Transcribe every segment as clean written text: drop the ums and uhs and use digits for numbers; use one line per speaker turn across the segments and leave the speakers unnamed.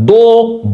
2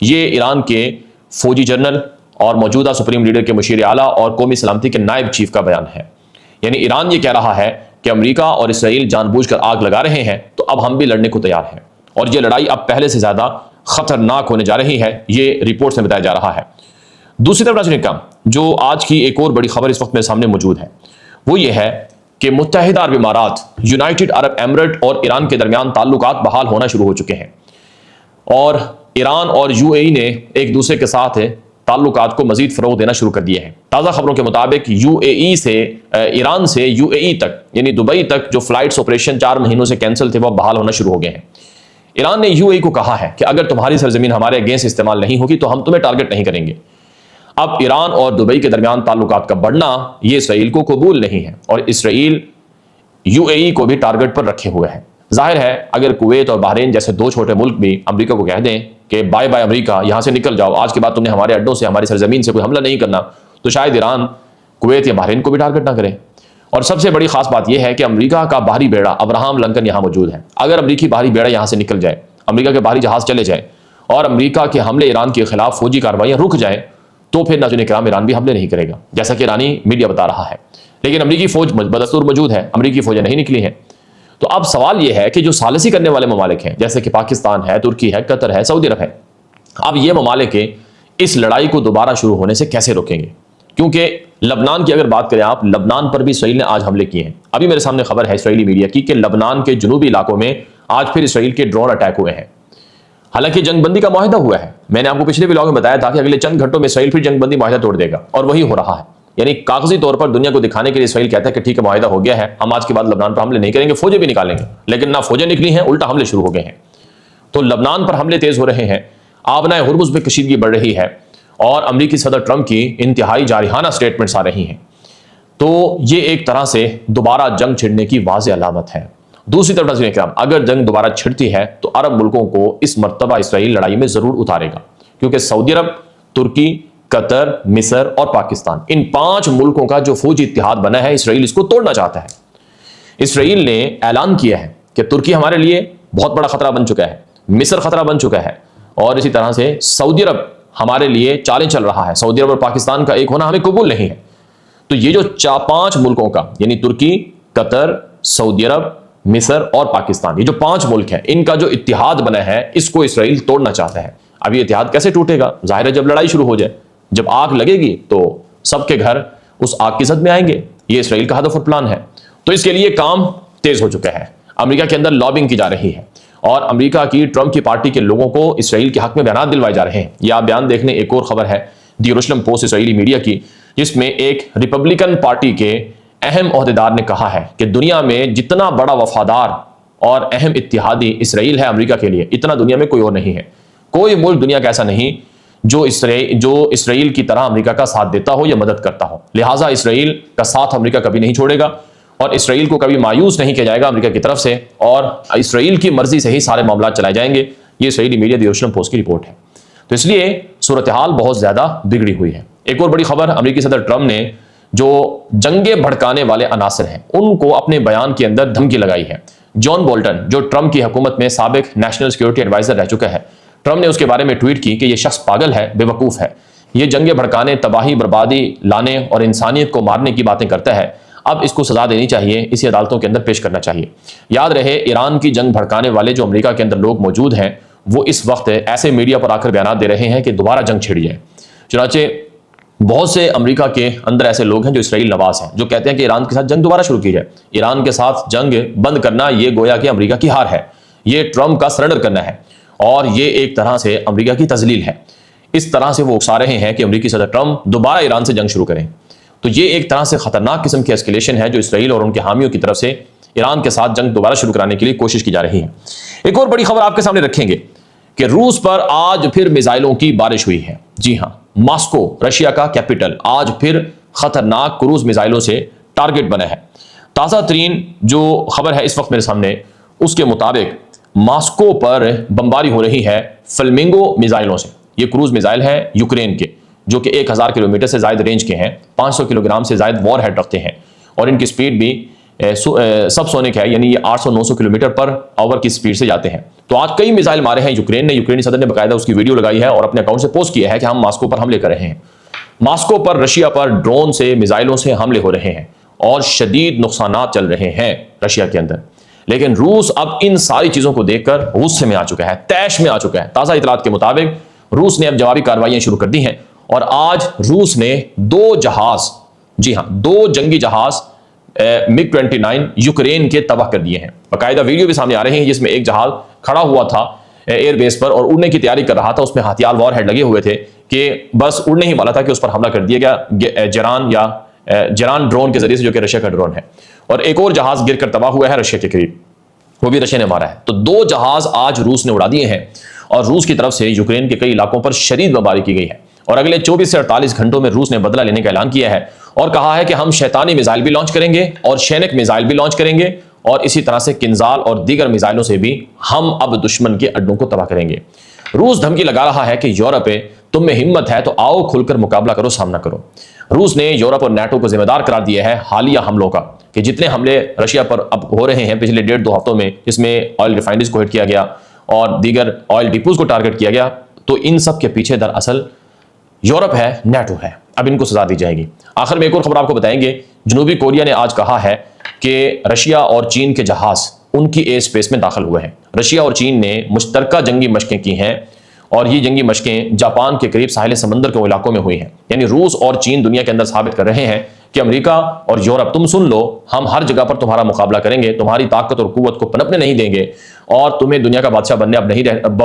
یہ ایران کے فوجی جنرل اور موجودہ سپریم لیڈر کے مشیر اعلیٰ اور قومی سلامتی کے نائب چیف کا بیان ہے۔ یعنی ایران یہ کہہ رہا ہے کہ امریکہ اور اسرائیل جان بوجھ کر آگ لگا رہے ہیں تو اب ہم بھی لڑنے کو تیار ہیں، اور یہ لڑائی اب پہلے سے زیادہ خطرناک ہونے جا رہی ہے، یہ رپورٹ میں بتایا جا رہا ہے۔ دوسری طرف ناظرین کرام، جو آج کی ایک اور بڑی خبر اس وقت میرے سامنے موجود ہے وہ یہ ہے کہ متحدہ عرب امارات، یونائٹڈ عرب ایمریٹ اور ایران کے درمیان تعلقات بحال ہونا شروع ہو چکے ہیں، اور ایران اور یو اے ای نے ایک دوسرے کے ساتھ تعلقات کو مزید فروغ دینا شروع کر دیے ہیں۔ تازہ خبروں کے مطابق ایران سے یو اے ای تک یعنی دبئی تک جو فلائٹس آپریشن 4 مہینوں سے کینسل تھے وہ بحال ہونا شروع ہو گئے ہیں۔ ایران نے یو اے ای کو کہا ہے کہ اگر تمہاری سرزمین ہمارے اگینسٹ استعمال نہیں ہوگی تو ہم تمہیں ٹارگٹ نہیں کریں گے۔ اب ایران اور دبئی کے درمیان تعلقات کا بڑھنا یہ اسرائیل کو قبول نہیں ہے، اور اسرائیل یو اے ای کو بھی ٹارگٹ پر رکھے ہوئے ہیں۔ ظاہر ہے اگر کویت اور بحرین جیسے 2 چھوٹے ملک بھی امریکہ کو کہہ دیں کہ بائے بائے امریکہ، یہاں سے نکل جاؤ، آج کے بعد تم نے ہمارے اڈوں سے، ہماری سرزمین سے کوئی حملہ نہیں کرنا، تو شاید ایران کویت یا بحرین کو بھی ٹارگٹ نہ کرے۔ اور سب سے بڑی خاص بات یہ ہے کہ امریکہ کا بحری بیڑا ابراہم لنکن یہاں موجود ہے۔ اگر امریکی بحری بیڑا یہاں سے نکل جائے، امریکہ کے بحری جہاز چلے جائے اور امریکہ کے حملے ایران کے خلاف فوجی کارروائیاں رک جائیں، تو پھر ناظرین کرام ایران بھی حملے نہیں کرے گا، جیسا کہ ایرانی میڈیا بتا رہا ہے۔ لیکن امریکی فوج بدستور موجود ہے، امریکی فوجیں نہیں نکلی ہیں۔ تو اب سوال یہ ہے کہ جو ثالثی کرنے والے ممالک ہیں جیسے کہ پاکستان ہے، ترکی ہے، قطر ہے، سعودی عرب ہے، اب یہ ممالک اس لڑائی کو دوبارہ شروع ہونے سے کیسے روکیں گے؟ کیونکہ لبنان کی اگر بات کریں آپ، لبنان پر بھی اسرائیل نے آج حملے کیے ہیں۔ ابھی میرے سامنے خبر ہے اسرائیلی میڈیا کی کہ لبنان کے جنوبی علاقوں میں آج پھر اسرائیل کے ڈرون اٹیک ہوئے ہیں۔ حالانکہ جنگ بندی کا معاہدہ ہوا ہے، میں نے آپ کو پچھلے ولاگ میں بتایا تھا کہ اگلے چند گھنٹوں میں اسرائیل پھر جنگ بندی معاہدہ توڑ دے گا، اور وہی ہو رہا ہے۔ یعنی کاغذی طور پر دنیا کو دکھانے کے لیے اسرائیل کہتا ہے کہ ٹھیک ہے معاہدہ ہو گیا ہے، ہم آج کے بعد لبنان پر حملے نہیں کریں گے، فوجیں بھی نکالیں گے، لیکن نہ فوجیں نکلی ہیں، الٹا حملے شروع ہو گئے ہیں۔ تو لبنان پر حملے تیز ہو رہے ہیں، آبنائے ہرمز میں کشیدگی بڑھ رہی ہے، اور امریکی صدر ٹرمپ کی انتہائی جارحانہ سٹیٹمنٹس آ رہی ہیں۔ تو یہ ایک طرح سے دوبارہ جنگ چھڑنے کی واضح علامت ہے۔ دوسری طرف ناظرین کرام، اگر جنگ دوبارہ چھڑتی ہے تو عرب ملکوں کو اس مرتبہ اسرائیل لڑائی میں ضرور اتارے گا، کیونکہ سعودی عرب، ترکی، قطر، مصر اور پاکستان، ان 5 ملکوں کا جو فوجی اتحاد بنا ہے، اسرائیل اس کو توڑنا چاہتا ہے۔ اسرائیل نے اعلان کیا ہے کہ ترکی ہمارے لیے بہت بڑا خطرہ بن چکا ہے، مصر خطرہ بن چکا ہے، اور اسی طرح سے سعودی عرب ہمارے لیے چالیں چل رہا ہے، سعودی عرب اور پاکستان کا ایک ہونا ہمیں قبول نہیں ہے۔ تو یہ جو 5 ملکوں کا یعنی ترکی، قطر، سعودی عرب، مصر اور پاکستان، یہ جو 5 ملک ہیں، ان کا جو اتحاد بنا ہے اس کو اسرائیل توڑنا چاہتا ہے۔ اب یہ اتحاد کیسے ٹوٹے گا؟ ظاہر ہے جب لڑائی شروع ہو جائے، جب آگ لگے گی تو سب کے گھر اس آگ کی زد میں آئیں گے۔ یہ اسرائیل کا ہدف اور پلان ہے۔ تو اس کے لیے کام تیز ہو چکا ہے، امریکہ کے اندر لابنگ کی جا رہی ہے، اور امریکہ کی ٹرمپ کی پارٹی کے لوگوں کو اسرائیل کے حق میں بیانات دلوائے جا رہے ہیں۔ یہ آپ بیان دیکھ لیں، ایک اور خبر ہے دی یروشلم پوسٹ اسرائیلی میڈیا کی، جس میں ایک ریپبلکن پارٹی کے اہم عہدیدار نے کہا ہے کہ دنیا میں جتنا بڑا وفادار اور اہم اتحادی اسرائیل ہے امریکہ کے لیے، اتنا دنیا میں کوئی اور نہیں ہے۔ کوئی ملک دنیا کا ایسا نہیں جو اسرائیل کی طرح امریکہ کا ساتھ دیتا ہو یا مدد کرتا ہو۔ لہٰذا اسرائیل کا ساتھ امریکہ کبھی نہیں چھوڑے گا، اور اسرائیل کو کبھی مایوس نہیں کیا جائے گا امریکہ کی طرف سے، اور اسرائیل کی مرضی سے ہی سارے معاملات چلائے جائیں گے۔ یہ اسرائیلی میڈیا دی یروشلم پوسٹ کی رپورٹ ہے۔ تو اس لیے صورتحال بہت زیادہ بگڑی ہوئی ہے۔ ایک اور بڑی خبر، امریکی صدر ٹرمپ نے جو جنگیں بھڑکانے والے عناصر ہیں ان کو اپنے بیان کے اندر دھمکی لگائی ہے۔ جان بولٹن جو ٹرمپ کی حکومت میں سابق نیشنل سیکورٹی ایڈوائزر رہ چکا ہے، ٹرمپ نے اس کے بارے میں ٹویٹ کی کہ یہ شخص پاگل ہے، بے وقوف ہے، یہ جنگیں بھڑکانے، تباہی بربادی لانے اور انسانیت کو مارنے کی باتیں کرتا ہے۔ اب اس کو سزا دینی چاہیے، اسی عدالتوں کے اندر پیش کرنا چاہیے۔ یاد رہے ایران کی جنگ بھڑکانے والے جو امریکہ کے اندر لوگ موجود ہیں، وہ اس وقت ایسے میڈیا پر آ کر بیانات دے رہے ہیں کہ دوبارہ جنگ چھڑ جائے۔ چنانچہ بہت سے امریکہ کے اندر ایسے لوگ ہیں جو اسرائیل نواز ہیں، جو کہتے ہیں کہ ایران کے ساتھ جنگ دوبارہ شروع کی جائے۔ ایران کے ساتھ جنگ بند کرنا یہ گویا کہ امریکہ کی ہار ہے، یہ ٹرمپ کا سرنڈر کرنا ہے، اور یہ ایک طرح سے امریکہ کی تذلیل ہے۔ اس طرح سے وہ اکسا رہے ہیں کہ امریکی صدر ٹرمپ دوبارہ ایران سے جنگ شروع کریں۔ تو یہ ایک طرح سے خطرناک قسم کی ایسکیلیشن ہے جو اسرائیل اور ان کے حامیوں کی طرف سے ایران کے ساتھ جنگ دوبارہ شروع کرانے کے لیے کوشش کی جا رہی ہے۔ ایک اور بڑی خبر آپ کے سامنے رکھیں گے کہ روس پر آج پھر میزائلوں کی بارش ہوئی ہے۔ جی ہاں، ماسکو رشیا کا کیپٹل آج پھر خطرناک کروز میزائلوں سے ٹارگٹ بنا ہے۔ تازہ ترین جو خبر ہے اس وقت میرے سامنے، اس کے مطابق ماسکو پر بمباری ہو رہی ہے فلمنگو میزائلوں سے۔ یہ کروز میزائل ہیں یوکرین کے، جو کہ 1000 کلومیٹر سے زائد رینج کے ہیں، 500 کلو گرام سے زائد وار ہیڈ رکھتے ہیں، اور ان کی سپیڈ بھی سب سونک ہے، یعنی یہ 800-900 کلومیٹر پر آور کی سپیڈ سے جاتے ہیں۔ تو آج کئی میزائل مارے ہیں یوکرین نے، یوکرینی صدر نے باقاعدہ اس کی ویڈیو لگائی ہے اور اپنے اکاؤنٹ سے پوسٹ کیا ہے کہ ہم ماسکو پر حملے کر رہے ہیں، ماسکو پر رشیا پر ڈرون سے میزائلوں سے حملے ہو رہے ہیں اور شدید نقصانات چل رہے ہیں رشیا کے اندر۔ لیکن روس اب ان ساری چیزوں کو دیکھ کر غصے میں آ چکا ہے، طیش میں آ چکا ہے۔ تازہ اطلاعات کے مطابق روس نے اب جوابی کارروائیاں شروع کر دی ہیں اور آج روس نے 2 جہاز، جی ہاں 2 جنگی جہاز MiG 29 یوکرین کے تباہ کر دیے ہیں۔ باقاعدہ ویڈیو بھی سامنے آ رہے ہیں جس میں ایک جہاز کھڑا ہوا تھا ایئر بیس پر اور اڑنے کی تیاری کر رہا تھا، اس میں ہتھیار وار ہیڈ لگے ہوئے تھے کہ بس اڑنے ہی والا تھا کہ اس پر حملہ کر دیا گیا جران ڈرون کے ذریعے سے، جو کہ رشیا کا ڈرون ہے، اور ایک اور جہاز گر کر تباہ ہوا ہے رشیا کے قریب، وہ بھی رشیا نے مارا ہے۔ تو 2 جہاز آج روس نے اڑا دیے ہیں اور روس کی طرف سے یوکرین کے کئی علاقوں پر شدید بمباری کی گئی ہے اور اگلے 24 سے 48 گھنٹوں میں روس نے بدلہ لینے کا اعلان کیا ہے اور کہا ہے کہ ہم شیطانی میزائل بھی لانچ کریں گے اور شینک میزائل بھی لانچ کریں گے اور اسی طرح سے کنزال اور دیگر میزائلوں سے بھی ہم اب دشمن کے اڈوں کو تباہ کریں گے۔ روس دھمکی لگا رہا ہے کہ یورپ ہے، تم میں ہمت ہے تو آؤ کھل کر مقابلہ کرو، سامنا کرو۔ روس نے یورپ اور نیٹو کو ذمہ دار قرار دیا ہے حالیہ حملوں کا، کہ جتنے حملے رشیا پر اب ہو رہے ہیں پچھلے 1.5-2 ہفتوں میں، جس میں آئل ریفائنریز کو ہٹ کیا گیا اور دیگر آئل ڈیپوز کو ٹارگٹ کیا گیا، تو ان سب کے پیچھے دراصل یورپ ہے، نیٹو ہے۔ اب ان کو سزا دی جائے گی۔ آخر میں ایک اور خبر آپ کو بتائیں گے، جنوبی کوریا نے آج کہا ہے کہ رشیا اور چین کے جہاز ان کی ایئر اسپیس میں داخل ہوئے ہیں۔ رشیا اور چین نے مشترکہ جنگی مشقیں کی ہیں اور یہ جنگی مشقیں جاپان کے قریب ساحل سمندر کے علاقوں میں ہوئی ہیں۔ یعنی روس اور چین دنیا کے اندر ثابت کر رہے ہیں کہ امریکہ اور یورپ تم سن لو، ہم ہر جگہ پر تمہارا مقابلہ کریں گے، تمہاری طاقت اور قوت کو پنپنے نہیں دیں گے اور تمہیں دنیا کا بادشاہ بننے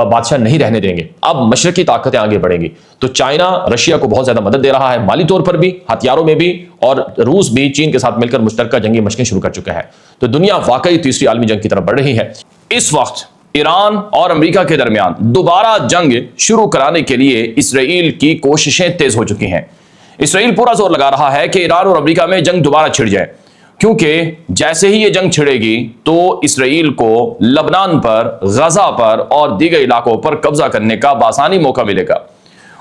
بادشاہ نہیں رہنے دیں گے۔ اب مشرقی طاقتیں آگے بڑھیں گی۔ تو چائنا رشیا کو بہت زیادہ مدد دے رہا ہے، مالی طور پر بھی، ہتھیاروں میں بھی، اور روس بھی چین کے ساتھ مل کر مشترکہ جنگی مشقیں شروع کر چکا ہے۔ تو دنیا واقعی تیسری عالمی جنگ کی طرف بڑھ رہی ہے۔ اس وقت ایران اور امریکہ کے درمیان دوبارہ جنگ شروع کرانے کے لیے اسرائیل کی کوششیں تیز ہو چکی ہیں۔ اسرائیل پورا زور لگا رہا ہے کہ ایران اور امریکہ میں جنگ دوبارہ چھڑ جائے، کیونکہ جیسے ہی یہ جنگ چھڑے گی تو اسرائیل کو لبنان پر، غزہ پر اور دیگر علاقوں پر قبضہ کرنے کا بآسانی موقع ملے گا،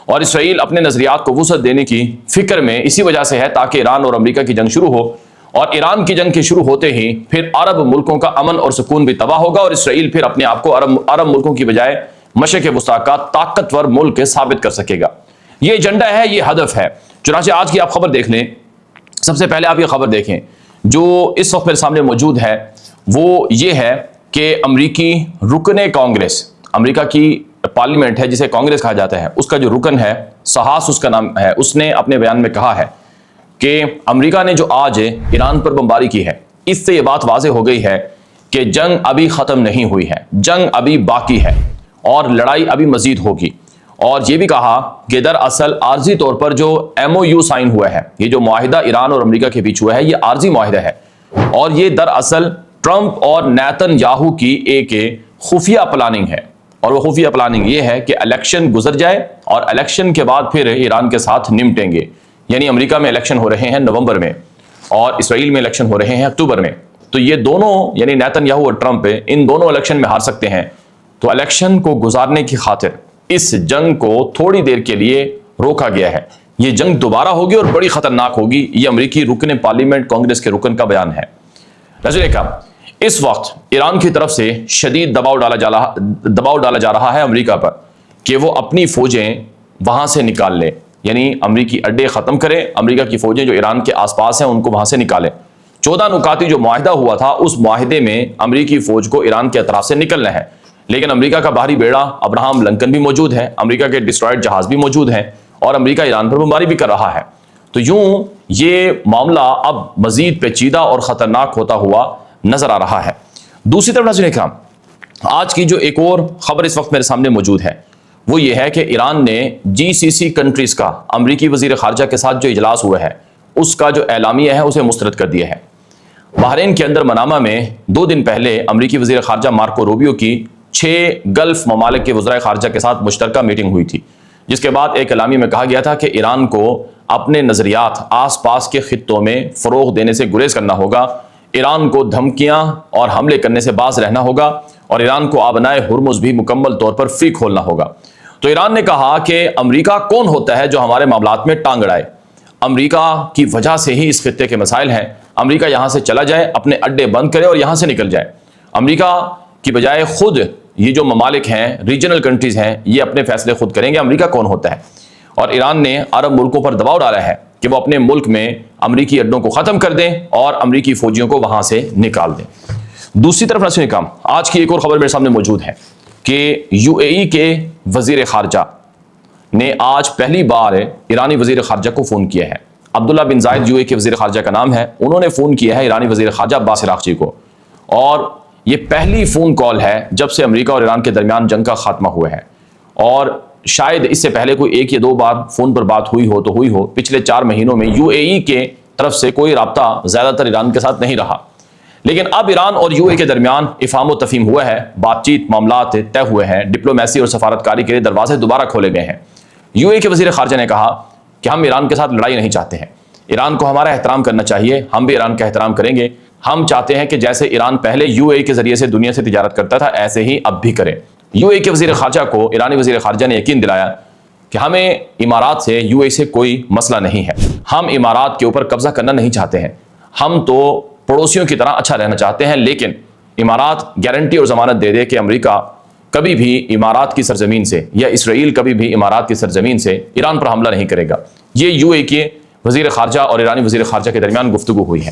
اور اسرائیل اپنے نظریات کو وسعت دینے کی فکر میں اسی وجہ سے ہے تاکہ ایران اور امریکہ کی جنگ شروع ہو، اور ایران کی جنگ کے شروع ہوتے ہی پھر عرب ملکوں کا امن اور سکون بھی تباہ ہوگا اور اسرائیل پھر اپنے آپ کو عرب ملکوں کی بجائے مشرق وسطیٰ کا طاقتور ملک ثابت کر سکے گا۔ یہ ایجنڈا ہے، یہ ہدف ہے۔ چنانچہ آج کی آپ خبر دیکھ لیں۔ سب سے پہلے آپ یہ خبر دیکھیں جو اس وقت میرے سامنے موجود ہے، وہ یہ ہے کہ امریکی رکن کانگریس، امریکہ کی پارلیمنٹ ہے جسے کانگریس کہا جاتا ہے، اس کا جو رکن ہے، سہاس اس کا نام ہے، اس نے اپنے بیان میں کہا ہے کہ امریکہ نے جو آج ایران پر بمباری کی ہے، اس سے یہ بات واضح ہو گئی ہے کہ جنگ ابھی ختم نہیں ہوئی ہے، جنگ ابھی باقی ہے اور لڑائی ابھی مزید ہوگی۔ اور یہ بھی کہا کہ دراصل عارضی طور پر جو MOU سائن ہوا ہے، یہ جو معاہدہ ایران اور امریکہ کے بیچ ہوا ہے، یہ عارضی معاہدہ ہے اور یہ دراصل ٹرمپ اور نیتن یاہو کی ایک خفیہ پلاننگ ہے، اور وہ خفیہ پلاننگ یہ ہے کہ الیکشن گزر جائے اور الیکشن کے بعد پھر ایران کے ساتھ نمٹیں گے۔ یعنی امریکہ میں الیکشن ہو رہے ہیں نومبر میں اور اسرائیل میں الیکشن ہو رہے ہیں اکتوبر میں، تو یہ دونوں یعنی نیتن یاہو اور ٹرمپ ان دونوں الیکشن میں ہار سکتے ہیں۔ تو الیکشن کو گزارنے کی خاطر اس جنگ کو تھوڑی دیر کے لیے روکا گیا ہے۔ یہ جنگ دوبارہ ہوگی اور بڑی خطرناک ہوگی، یہ امریکی رکن پارلیمنٹ کانگریس کے رکن کا بیان ہے۔ ناظرین کا اس وقت ایران کی طرف سے شدید دباؤ ڈالا جا رہا ہے امریکہ پر کہ وہ اپنی فوجیں وہاں سے نکال لے، یعنی امریکی اڈے ختم کرے، امریکہ کی فوجیں جو ایران کے آس پاس ہیں ان کو وہاں سے نکالے۔ 14 نکاتی جو معاہدہ ہوا تھا، اس معاہدے میں امریکی فوج کو ایران کے اطراف سے نکلنا ہے، لیکن امریکہ کا باہری بیڑا ابراہم لنکن بھی موجود ہے، امریکہ کے ڈسٹرائڈ جہاز بھی موجود ہیں اور امریکہ ایران پر بمباری بھی کر رہا ہے۔ تو یوں یہ معاملہ اب مزید پیچیدہ اور خطرناک ہوتا ہوا نظر آ رہا ہے۔ دوسری طرف ناظرین کرام، آج کی جو ایک اور خبر اس وقت میرے سامنے موجود ہے وہ یہ ہے کہ ایران نے GCC کنٹریز کا امریکی وزیر خارجہ کے ساتھ جو اجلاس ہوا ہے اس کا جو اعلامیہ ہے اسے مسترد کر دیا ہے۔ بحرین کے اندر منامہ میں 2 دن پہلے امریکی وزیر خارجہ مارکو روبیو کی 6 گلف ممالک کے وزرائے خارجہ کے ساتھ مشترکہ میٹنگ ہوئی تھی، جس کے بعد ایک اعلامیہ میں کہا گیا تھا کہ ایران کو اپنے نظریات آس پاس کے خطوں میں فروغ دینے سے گریز کرنا ہوگا، ایران کو دھمکیاں اور حملے کرنے سے باز رہنا ہوگا اور ایران کو آبنائے ہرمز بھی مکمل طور پر فری کھولنا ہوگا۔ تو ایران نے کہا کہ امریکہ کون ہوتا ہے جو ہمارے معاملات میں ٹانگ اڑائے؟ امریکہ کی وجہ سے ہی اس خطے کے مسائل ہیں، امریکہ یہاں سے چلا جائے، اپنے اڈے بند کرے اور یہاں سے نکل جائے۔ امریکہ کی بجائے خود یہ جو ممالک ہیں، ریجنل کنٹریز ہیں، یہ اپنے فیصلے خود کریں گے، امریکہ کون ہوتا ہے۔ اور ایران نے عرب ملکوں پر دباؤ ڈالا ہے کہ وہ اپنے ملک میں امریکی اڈوں کو ختم کر دیں اور امریکی فوجیوں کو وہاں سے نکال دیں۔ دوسری طرف ناظرین کرام، آج کی ایک اور خبر میرے سامنے موجود ہے کہ یو اے ای کے وزیر خارجہ نے آج پہلی بار ایرانی وزیر خارجہ کو فون کیا ہے۔ عبداللہ بن زائد یو اے کے وزیر خارجہ کا نام ہے، انہوں نے فون کیا ہے ایرانی وزیر خارجہ عباس عراقچی کو، اور یہ پہلی فون کال ہے جب سے امریکہ اور ایران کے درمیان جنگ کا خاتمہ ہوا ہے، اور شاید اس سے پہلے کوئی ایک یا دو بار فون پر بات ہوئی ہو تو ہوئی ہو۔ پچھلے 4 مہینوں میں یو اے ای کے طرف سے کوئی رابطہ زیادہ تر ایران کے ساتھ نہیں رہا، لیکن اب ایران اور یو اے کے درمیان افہام و تفہیم ہوا ہے، بات چیت، معاملات طے ہوئے ہیں، ڈپلومیسی اور سفارتکاری کے لیے دروازے دوبارہ کھولے گئے ہیں۔ یو اے کے وزیر خارجہ نے کہا کہ ہم ایران کے ساتھ لڑائی نہیں چاہتے ہیں، ایران کو ہمارا احترام کرنا چاہیے، ہم بھی ایران کا احترام کریں گے، ہم چاہتے ہیں کہ جیسے ایران پہلے یو اے کے ذریعے سے دنیا سے تجارت کرتا تھا ایسے ہی اب بھی کرے۔ یو اے کے وزیر خارجہ کو ایرانی وزیر خارجہ نے یقین دلایا کہ ہمیں امارات سے، یو اے سے کوئی مسئلہ نہیں ہے، ہم امارات کے اوپر قبضہ کرنا نہیں چاہتے ہیں، ہم تو پڑوسیوں کی طرح اچھا رہنا چاہتے ہیں، لیکن امارات گارنٹی اور ضمانت دے دے کہ امریکہ کبھی بھی امارات کی سرزمین سے یا اسرائیل کبھی بھی امارات کی سرزمین سے ایران پر حملہ نہیں کرے گا۔ یہ یو اے کے وزیر خارجہ اور ایرانی وزیر خارجہ کے درمیان گفتگو ہوئی ہے۔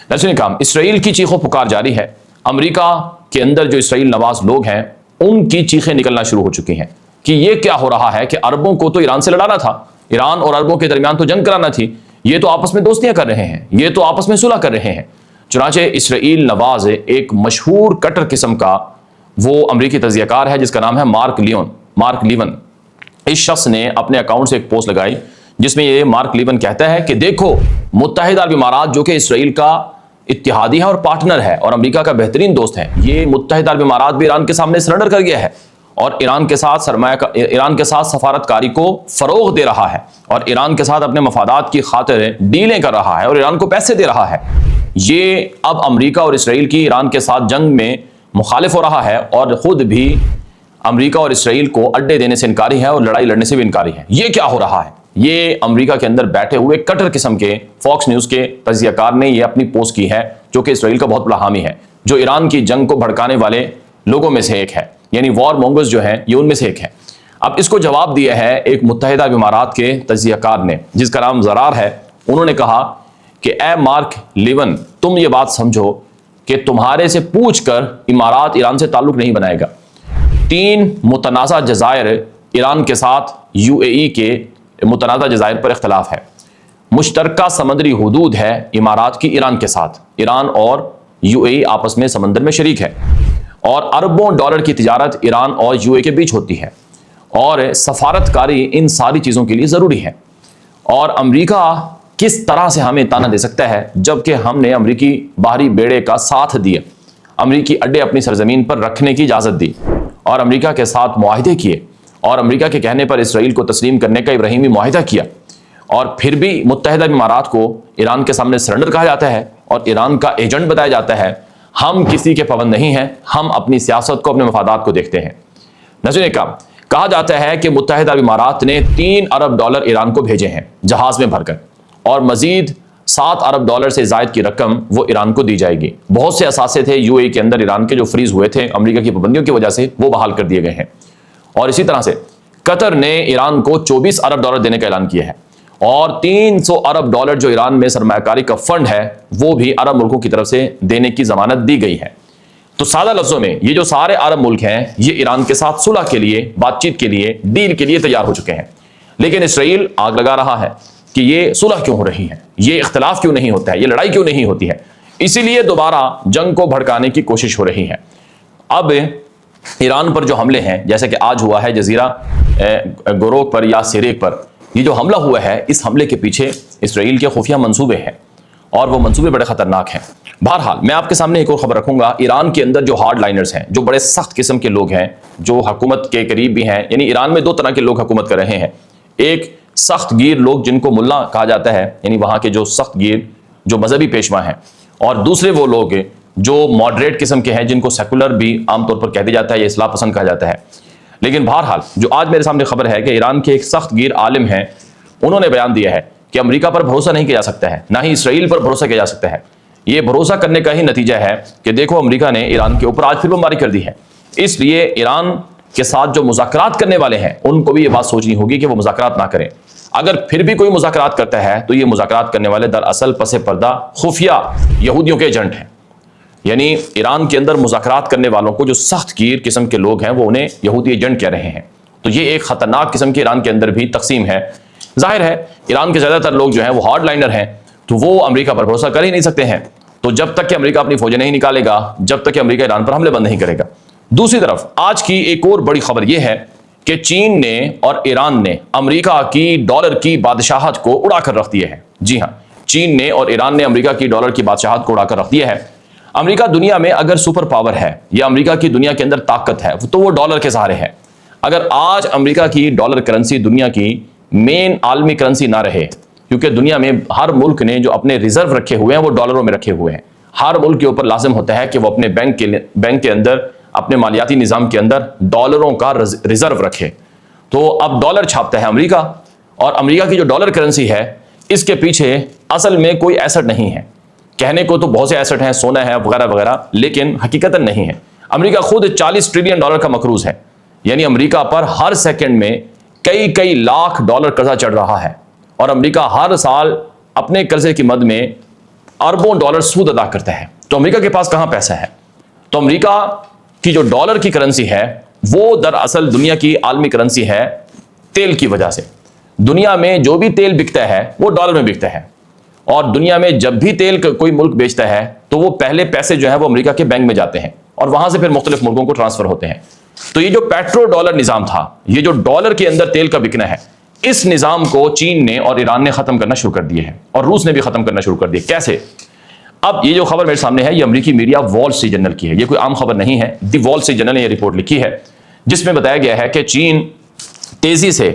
ناظرین کرام، اسرائیل کی چیخ و پکار جاری ہے، امریکہ کے اندر جو اسرائیل نواز لوگ ہیں ان کی چیخیں نکلنا شروع ہو چکی ہیں کہ یہ کیا ہو رہا ہے کہ عربوں کو تو ایران سے لڑانا تھا، ایران اور عربوں کے درمیان تو جنگ کرانا تھی، یہ تو آپس میں دوستیاں کر رہے ہیں، یہ تو آپس میں صلح کر رہے ہیں۔ چنانچہ اسرائیل نواز ایک مشہور کٹر قسم کا وہ امریکی تجزیہ کار ہے جس کا نام ہے مارک لیون۔ اس شخص نے اپنے اکاؤنٹ سے ایک پوسٹ لگائی جس میں یہ مارک لیون کہتا ہے کہ دیکھو، متحدہ عرب امارات جو کہ اسرائیل کا اتحادی ہے اور پارٹنر ہے اور امریکہ کا بہترین دوست ہے، یہ متحدہ عرب امارات بھی ایران کے سامنے سرنڈر کر گیا ہے اور ایران کے ساتھ سفارتکاری کو فروغ دے رہا ہے اور ایران کے ساتھ اپنے مفادات کی خاطر ڈیلیں کر رہا ہے اور ایران کو پیسے دے رہا ہے۔ یہ اب امریکہ اور اسرائیل کی ایران کے ساتھ جنگ میں مخالف ہو رہا ہے اور خود بھی امریکہ اور اسرائیل کو اڈے دینے سے انکاری ہے اور لڑائی لڑنے سے بھی انکاری ہے۔ یہ کیا ہو رہا ہے؟ یہ امریکہ کے اندر بیٹھے ہوئے کٹر قسم کے فاکس نیوز کے تجزیہ کار نے یہ اپنی پوسٹ کی ہے، جو کہ اسرائیل کا بہت بڑا حامی ہے، جو ایران کی جنگ کو بھڑکانے والے لوگوں میں سے ایک ہے، یعنی وار مونگرز جو ہیں یہ ان میں سے ایک ہے۔ اب اس کو جواب دیا ہے ایک متحدہ عرب امارات کے تجزیہ کار نے جس کا نام زرار ہے۔ انہوں نے کہا کہ اے مارک لیون، تم یہ بات سمجھو کہ تمہارے سے پوچھ کر امارات ایران سے تعلق نہیں بنائے گا۔ 3 متنازع جزائر ایران کے ساتھ یو اے ای کے متنازع جزائر پر اختلاف ہے، مشترکہ سمندری حدود ہے امارات کی ایران کے ساتھ، ایران اور یو اے ای آپس میں سمندر میں شریک ہے اور اربوں ڈالر کی تجارت ایران اور یو اے کے بیچ ہوتی ہے اور سفارتکاری ان ساری چیزوں کے لیے ضروری ہے۔ اور امریکہ کس طرح سے ہمیں تانا دے سکتا ہے جبکہ ہم نے امریکی باہری بیڑے کا ساتھ دیا، امریکی اڈے اپنی سرزمین پر رکھنے کی اجازت دی اور امریکہ کے ساتھ معاہدے کیے اور امریکہ کے کہنے پر اسرائیل کو تسلیم کرنے کا ابراہیمی معاہدہ کیا، اور پھر بھی متحدہ امارات کو ایران کے سامنے سرنڈر کہا جاتا ہے اور ایران کا ایجنٹ بتایا جاتا ہے۔ ہم کسی کے پابند نہیں ہیں، ہم اپنی سیاست کو، اپنے مفادات کو دیکھتے ہیں۔ ناظرین کرام، کہا جاتا ہے کہ متحدہ عرب امارات نے 3 ارب ڈالر ایران کو بھیجے ہیں جہاز میں بھر کر، اور مزید 7 ارب ڈالر سے زائد کی رقم وہ ایران کو دی جائے گی۔ بہت سے اثاثے تھے یو اے کے اندر ایران کے جو فریز ہوئے تھے امریکہ کی پابندیوں کی وجہ سے، وہ بحال کر دیے گئے ہیں۔ اور اسی طرح سے قطر نے ایران کو 24 ارب ڈالر دینے کا اعلان کیا ہے، اور 300 ارب ڈالر جو ایران میں سرمایہ کاری کا فنڈ ہے وہ بھی عرب ملکوں کی طرف سے دینے کی ضمانت دی گئی ہے۔ تو سادہ لفظوں میں یہ جو سارے عرب ملک ہیں یہ ایران کے ساتھ صلح کے لیے، بات چیت کے لیے، ڈیل کے لیے تیار ہو چکے ہیں، لیکن اسرائیل آگ لگا رہا ہے کہ یہ صلح کیوں ہو رہی ہے، یہ اختلاف کیوں نہیں ہوتا ہے، یہ لڑائی کیوں نہیں ہوتی ہے، اسی لیے دوبارہ جنگ کو بھڑکانے کی کوشش ہو رہی ہے۔ اب ایران پر جو حملے ہیں جیسے کہ آج ہوا ہے جزیرہ گوروک پر یا سیریک پر، یہ جو حملہ ہوا ہے اس حملے کے پیچھے اسرائیل کے خفیہ منصوبے ہیں اور وہ منصوبے بڑے خطرناک ہیں۔ بہرحال میں آپ کے سامنے ایک اور خبر رکھوں گا، ایران کے اندر جو ہارڈ لائنرز ہیں، جو بڑے سخت قسم کے لوگ ہیں، جو حکومت کے قریب بھی ہیں، یعنی ایران میں 2 طرح کے لوگ حکومت کر رہے ہیں، ایک سخت گیر لوگ جن کو ملا کہا جاتا ہے، یعنی وہاں کے جو سخت گیر جو مذہبی پیشوا ہیں، اور دوسرے وہ لوگ جو ماڈریٹ قسم کے ہیں جن کو سیکولر بھی عام طور پر کہہ دیا جاتا ہے یا اصلاح پسند کہا جاتا ہے۔ لیکن بہرحال جو آج میرے سامنے خبر ہے کہ ایران کے ایک سخت گیر عالم ہیں، انہوں نے بیان دیا ہے کہ امریکہ پر بھروسہ نہیں کیا جا سکتا ہے، نہ ہی اسرائیل پر بھروسہ کیا جا سکتا ہے، یہ بھروسہ کرنے کا ہی نتیجہ ہے کہ دیکھو امریکہ نے ایران کے اوپر آج پھر بمباری کر دی ہے۔ اس لیے ایران کے ساتھ جو مذاکرات کرنے والے ہیں ان کو بھی یہ بات سوچنی ہوگی کہ وہ مذاکرات نہ کریں۔ اگر پھر بھی کوئی مذاکرات کرتا ہے تو یہ مذاکرات کرنے والے دراصل پس پردہ خفیہ یہودیوں کے ایجنٹ ہیں، یعنی ایران کے اندر مذاکرات کرنے والوں کو جو سخت گیر قسم کے لوگ ہیں وہ انہیں یہودی ایجنٹ کہہ رہے ہیں۔ تو یہ ایک خطرناک قسم کی ایران کے اندر بھی تقسیم ہے۔ ظاہر ہے ایران کے زیادہ تر لوگ جو ہیں وہ ہارڈ لائنر ہیں، تو وہ امریکہ پر بھروسہ کر ہی نہیں سکتے ہیں۔ تو جب تک کہ امریکہ اپنی فوجیں نہیں نکالے گا، جب تک کہ امریکہ ایران پر حملے بند نہیں کرے گا۔ دوسری طرف آج کی ایک اور بڑی خبر یہ ہے کہ چین نے اور ایران نے امریکہ کی ڈالر کی بادشاہت کو اڑا کر رکھ دیا ہے۔ جی ہاں، چین نے اور ایران نے امریکہ کی ڈالر کی بادشاہت کو اڑا کر رکھ دیا ہے۔ امریکہ دنیا میں اگر سپر پاور ہے یا امریکہ کی دنیا کے اندر طاقت ہے تو وہ ڈالر کے سہارے ہے۔ اگر آج امریکہ کی ڈالر کرنسی دنیا کی مین عالمی کرنسی نہ رہے، کیونکہ دنیا میں ہر ملک نے جو اپنے ریزرو رکھے ہوئے ہیں وہ ڈالروں میں رکھے ہوئے ہیں، ہر ملک کے اوپر لازم ہوتا ہے کہ وہ اپنے بینک کے اندر، اپنے مالیاتی نظام کے اندر ڈالروں کا ریزرو رکھے۔ تو اب ڈالر چھاپتا ہے امریکہ، اور امریکہ کی جو ڈالر کرنسی ہے اس کے پیچھے اصل میں کوئی ایسٹ نہیں ہے۔ کہنے کو تو بہت سے ایسٹ ہیں، سونا ہے وغیرہ وغیرہ، لیکن حقیقتاً نہیں ہے۔ امریکہ خود 40 ٹریلین ڈالر کا مقروض ہے، یعنی امریکہ پر ہر سیکنڈ میں کئی لاکھ ڈالر قرضہ چڑھ رہا ہے، اور امریکہ ہر سال اپنے قرضے کی مد میں اربوں ڈالر سود ادا کرتا ہے۔ تو امریکہ کے پاس کہاں پیسہ ہے؟ تو امریکہ کی جو ڈالر کی کرنسی ہے وہ دراصل دنیا کی عالمی کرنسی ہے تیل کی وجہ سے۔ دنیا میں جو بھی تیل بکتا ہے وہ ڈالر میں بکتا ہے، اور دنیا میں جب بھی تیل کوئی ملک بیچتا ہے تو وہ پہلے پیسے جو ہیں وہ امریکہ کے بینک میں جاتے ہیں، اور وہاں سے پھر مختلف ملکوں کو ٹرانسفر ہوتے ہیں۔ تو یہ جو پیٹرو ڈالر نظام تھا، یہ جو ڈالر کے اندر تیل کا بکنا ہے، اس نظام کو چین نے اور ایران نے ختم کرنا شروع کر دیا ہے، اور روس نے بھی ختم کرنا شروع کر دیا۔ کیسے؟ اب یہ جو خبر میرے سامنے ہے یہ امریکی میڈیا وال اسٹریٹ جرنل کی ہے، یہ کوئی عام خبر نہیں ہے۔ دی وال اسٹریٹ جرنل نے یہ رپورٹ لکھی ہے جس میں بتایا گیا ہے کہ چین تیزی سے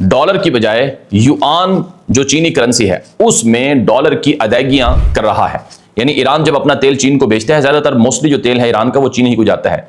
ڈالر کی بجائے یوان جو چینی کرنسی ہے اس میں ڈالر کی ادائیگیاں کر رہا ہے۔ یعنی ایران جب اپنا تیل چین کو بیچتا ہے، زیادہ تر موسٹلی جو تیل ہے ایران کا وہ چین ہی کو جاتا ہے،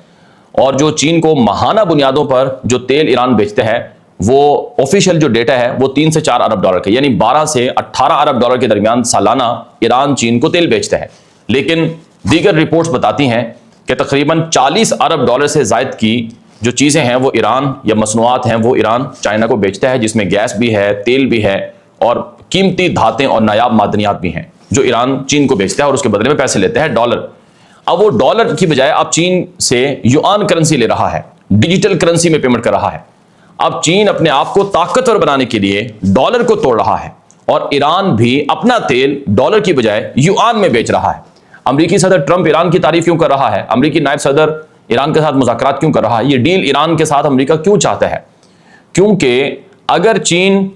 اور جو چین کو ماہانہ بنیادوں پر جو تیل ایران بیچتا ہے وہ آفیشیل جو ڈیٹا ہے وہ 3 سے 4 ارب ڈالر کا، یعنی 12 سے 18 ارب ڈالر کے درمیان سالانہ ایران چین کو تیل بیچتا ہے۔ لیکن دیگر رپورٹس بتاتی ہیں کہ تقریباً 40 ارب ڈالر سے زائد کی جو چیزیں ہیں وہ ایران، یا مصنوعات ہیں وہ ایران چائنا کو بیچتا ہے، جس میں گیس بھی ہے، تیل بھی ہے، اور قیمتی دھاتیں اور نایاب معدنیات بھی ہیں جو ایران چین کو بیچتا ہے اور اس کے بدلے میں پیسے لیتا ہے ڈالر۔ اب وہ ڈالر کی بجائے اب چین سے یوان کرنسی لے رہا ہے، ڈیجیٹل کرنسی میں پیمنٹ کر رہا ہے۔ اب چین اپنے آپ کو طاقتور بنانے کے لیے ڈالر کو توڑ رہا ہے، اور ایران بھی اپنا تیل ڈالر کی بجائے یوان میں بیچ رہا ہے۔ امریکی صدر ٹرمپ ایران کی تعریف کیوں کر رہا ہے؟ امریکی نائب صدر ایران کے ساتھ مذاکرات کیوں کر رہا ہے؟ یہ ڈیل ایران کے ساتھ امریکہ کیوں چاہتا ہے؟ کیونکہ اگر چین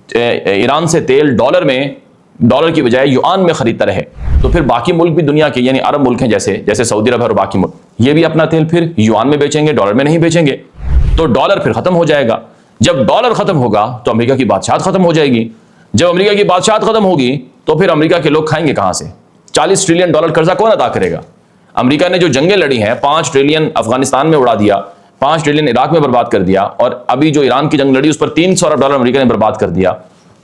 ایران سے تیل ڈالر کی بجائے یوان میں خریدتا رہے تو پھر باقی ملک بھی دنیا کے، یعنی عرب ملک ہیں جیسے سعودی عرب اور باقی ملک، یہ بھی اپنا تیل پھر یوان میں بیچیں گے، ڈالر میں نہیں بیچیں گے، تو ڈالر پھر ختم ہو جائے گا۔ جب ڈالر ختم ہوگا تو امریکہ کی بادشاہت ختم ہو جائے گی۔ جب امریکہ کی بادشاہت ختم ہوگی تو پھر امریکہ کے لوگ کھائیں گے کہاں سے؟ 40 ٹریلین ڈالر قرضہ کون ادا کرے گا؟ امریکہ نے جو جنگیں لڑی ہیں، 5 ٹریلین افغانستان میں اڑا دیا، 5 ٹریلین عراق میں برباد کر دیا، اور ابھی جو ایران کی جنگ لڑی اس پر 300 ارب ڈالر امریکہ نے برباد کر دیا،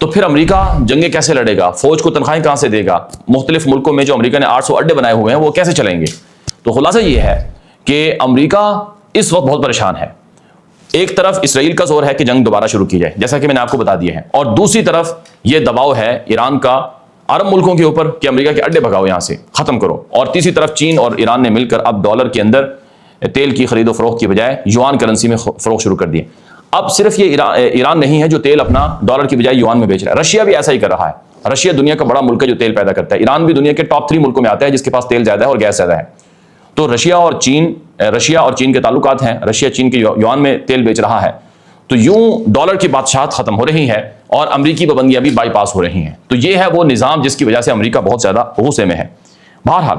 تو پھر امریکہ جنگیں کیسے لڑے گا؟ فوج کو تنخواہیں کہاں سے دے گا؟ مختلف ملکوں میں جو امریکہ نے 800 اڈے بنائے ہوئے ہیں وہ کیسے چلیں گے؟ تو خلاصہ یہ ہے کہ امریکہ اس وقت بہت پریشان ہے۔ ایک طرف اسرائیل کا زور ہے کہ جنگ دوبارہ شروع کی جائے، جیسا کہ میں نے آپ کو بتا دیا ہے، اور دوسری طرف یہ دباؤ ہے ایران کا عرب ملکوں کے اوپر کہ امریکہ کے اڈے بھگاؤ، یہاں سے ختم کرو، اور تیسری طرف چین اور ایران نے مل کر اب ڈالر کے اندر تیل کی خرید و فروخت کی بجائے یوان کرنسی میں فروخت شروع کر دی۔ اب صرف یہ ایران نہیں ہے جو تیل اپنا ڈالر کی بجائے یوان میں بیچ رہا ہے، رشیا بھی ایسا ہی کر رہا ہے۔ رشیا دنیا کا بڑا ملک ہے جو تیل پیدا کرتا ہے، ایران بھی دنیا کے ٹاپ 3 ملکوں میں آتا ہے جس کے پاس تیل زیادہ ہے اور گیس زیادہ ہے۔ تو رشیا اور چین کے تعلقات ہیں، رشیا چین کے یوان میں تیل بیچ رہا ہے، تو یوں ڈالر کی بادشاہت ختم ہو رہی ہے اور امریکی پابندیاں بھی بائی پاس ہو رہی ہیں۔ تو یہ ہے وہ نظام جس کی وجہ سے امریکہ بہت زیادہ غصے میں ہے۔ بہرحال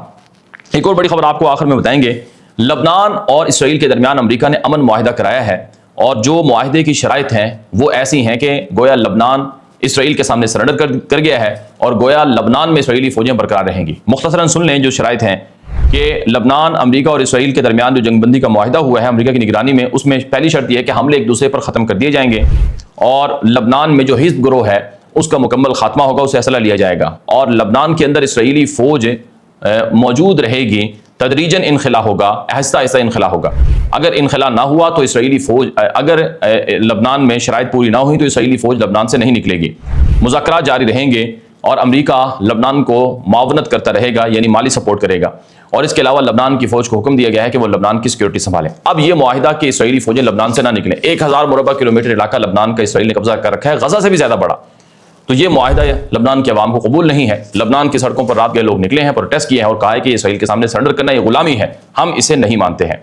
ایک اور بڑی خبر آپ کو آخر میں بتائیں گے، لبنان اور اسرائیل کے درمیان امریکہ نے امن معاہدہ کرایا ہے، اور جو معاہدے کی شرائط ہیں وہ ایسی ہیں کہ گویا لبنان اسرائیل کے سامنے سرنڈر کر گیا ہے، اور گویا لبنان میں اسرائیلی فوجیں برقرار رہیں گی۔ مختصراً سن لیں جو شرائط ہیں کہ لبنان، امریکہ اور اسرائیل کے درمیان جو جنگ بندی کا معاہدہ ہوا ہے امریکہ کی نگرانی میں، اس میں پہلی شرط یہ ہے کہ حملے ایک دوسرے پر ختم کر دیے جائیں گے، اور لبنان میں جو حزب گروہ ہے اس کا مکمل خاتمہ ہوگا، اسے اسلحہ لیا جائے گا، اور لبنان کے اندر اسرائیلی فوج موجود رہے گی، تدریجاً انخلا ہوگا، آہستہ آہستہ انخلا ہوگا۔ اگر انخلا نہ ہوا تو اسرائیلی فوج، اگر لبنان میں شرائط پوری نہ ہوئی تو اسرائیلی فوج لبنان سے نہیں نکلے گی۔ مذاکرات جاری رہیں گے اور امریکہ لبنان کو معاونت کرتا رہے گا، یعنی مالی سپورٹ کرے گا، اور اس کے علاوہ لبنان کی فوج کو حکم دیا گیا ہے کہ وہ لبنان کی سیکورٹی سنبھالیں۔ اب یہ معاہدہ کہ اسرائیلی فوجیں لبنان سے نہ نکلیں، 1000 مربع کلومیٹر علاقہ لبنان کا اسرائیل نے قبضہ کر رکھا ہے، غزہ سے بھی زیادہ بڑا، تو یہ معاہدہ لبنان کے عوام کو قبول نہیں ہے۔ لبنان کی سڑکوں پر رات گئے لوگ نکلے ہیں، پروٹیسٹ کیے ہیں اور کہا ہے کہ اسرائیل کے سامنے سرنڈر کرنا یہ غلامی ہے، ہم اسے نہیں مانتے ہیں۔